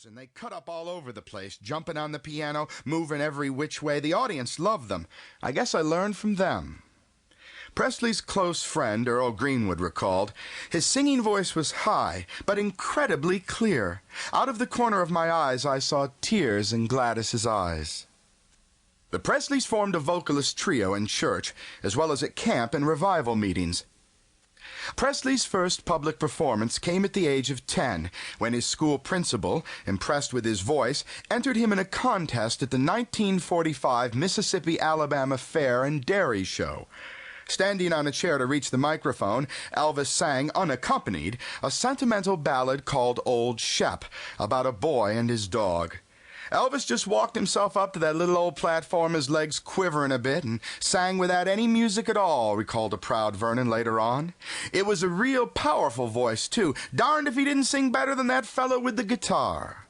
And they cut up all over the place, jumping on the piano, moving every which way. The audience loved them. I guess I learned from them. Presley's close friend, Earl Greenwood, recalled, his singing voice was high, but incredibly clear. Out of the corner of my eyes, I saw tears in Gladys's eyes. The Presleys formed a vocalist trio in church, as well as at camp and revival meetings. Presley's first public performance came at the age of 10, when his school principal, impressed with his voice, entered him in a contest at the 1945 Mississippi-Alabama Fair and Dairy Show. Standing on a chair to reach the microphone, Elvis sang, unaccompanied, a sentimental ballad called Old Shep, about a boy and his dog. Elvis just walked himself up to that little old platform, his legs quivering a bit, and sang without any music at all, recalled a proud Vernon later on. It was a real powerful voice, too. Darned if he didn't sing better than that fellow with the guitar.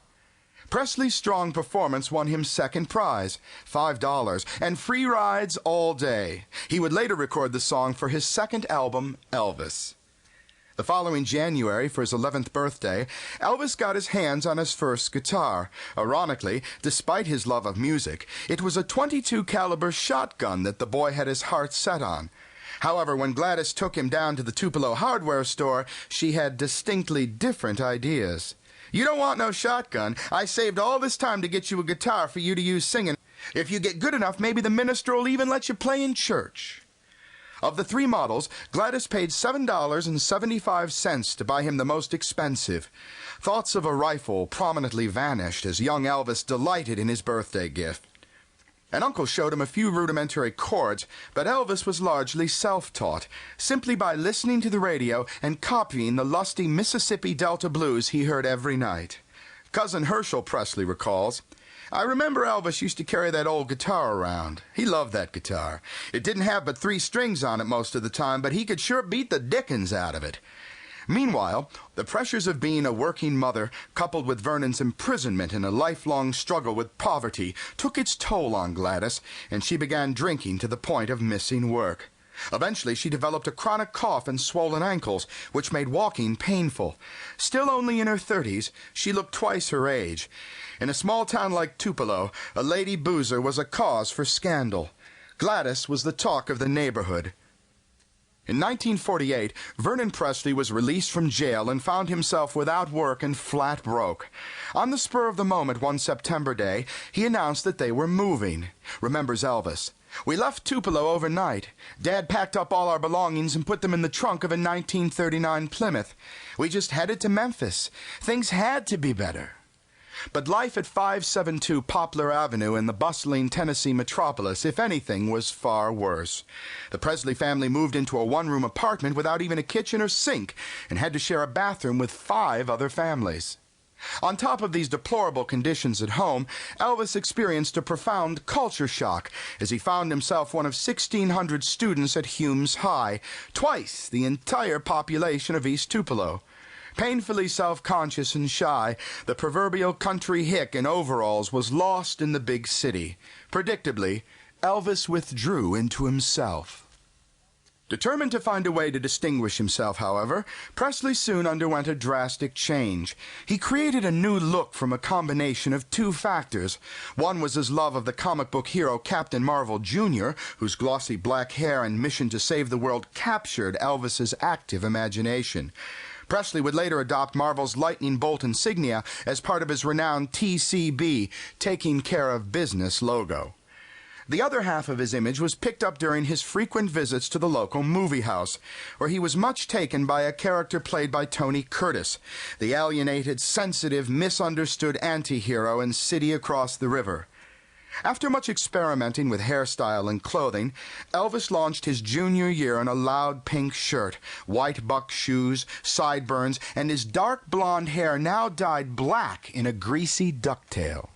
Presley's strong performance won him second prize, $5, and free rides all day. He would later record the song for his second album, Elvis. The following January, for his 11th birthday, Elvis got his hands on his first guitar. Ironically, despite his love of music, it was a .22 caliber shotgun that the boy had his heart set on. However, when Gladys took him down to the Tupelo hardware store, she had distinctly different ideas. "You don't want no shotgun. I saved all this time to get you a guitar for you to use singing. If you get good enough, maybe the minister will even let you play in church." Of the three models, Gladys paid $7.75 to buy him the most expensive. Thoughts of a rifle prominently vanished as young Elvis delighted in his birthday gift. An uncle showed him a few rudimentary chords, but Elvis was largely self-taught, simply by listening to the radio and copying the lusty Mississippi Delta blues he heard every night. Cousin Herschel Presley recalls, "I remember Elvis used to carry that old guitar around. He loved that guitar. It didn't have but 3 strings on it most of the time, but he could sure beat the dickens out of it." Meanwhile, the pressures of being a working mother, coupled with Vernon's imprisonment and a lifelong struggle with poverty, took its toll on Gladys, and she began drinking to the point of missing work. Eventually, she developed a chronic cough and swollen ankles, which made walking painful. Still only in her 30s, she looked twice her age. In a small town like Tupelo, a lady boozer was a cause for scandal. Gladys was the talk of the neighborhood. In 1948, Vernon Presley was released from jail and found himself without work and flat broke. On the spur of the moment one September day, he announced that they were moving. Remembers Elvis, "We left Tupelo overnight. Dad packed up all our belongings and put them in the trunk of a 1939 Plymouth. We just headed to Memphis. Things had to be better." But life at 572 Poplar Avenue in the bustling Tennessee metropolis, if anything, was far worse. The Presley family moved into a one-room apartment without even a kitchen or sink and had to share a bathroom with 5 other families. On top of these deplorable conditions at home, Elvis experienced a profound culture shock as he found himself one of 1,600 students at Humes High, twice the entire population of East Tupelo. Painfully self-conscious and shy, the proverbial country hick in overalls was lost in the big city. Predictably, Elvis withdrew into himself. Determined to find a way to distinguish himself, however, Presley soon underwent a drastic change. He created a new look from a combination of 2 factors. One was his love of the comic book hero Captain Marvel, Jr., whose glossy black hair and mission to save the world captured Elvis's active imagination. Presley would later adopt Marvel's lightning bolt insignia as part of his renowned TCB, Taking Care of Business logo. The other half of his image was picked up during his frequent visits to the local movie house, where he was much taken by a character played by Tony Curtis, the alienated, sensitive, misunderstood anti-hero in City Across the River. After much experimenting with hairstyle and clothing, Elvis launched his junior year in a loud pink shirt, white buck shoes, sideburns, and his dark blonde hair now dyed black in a greasy ducktail.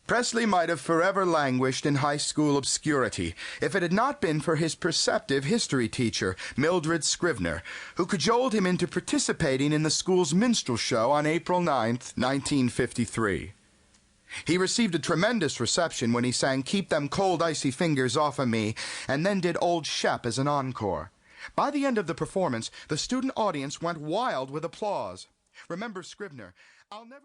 Presley might have forever languished in high school obscurity if it had not been for his perceptive history teacher, Mildred Scrivener, who cajoled him into participating in the school's minstrel show on April 9, 1953. He received a tremendous reception when he sang "Keep Them Cold Icy Fingers Off of Me" and then did "Old Shep" as an encore. By the end of the performance, the student audience went wild with applause. Remember Scrivener, "I'll never..."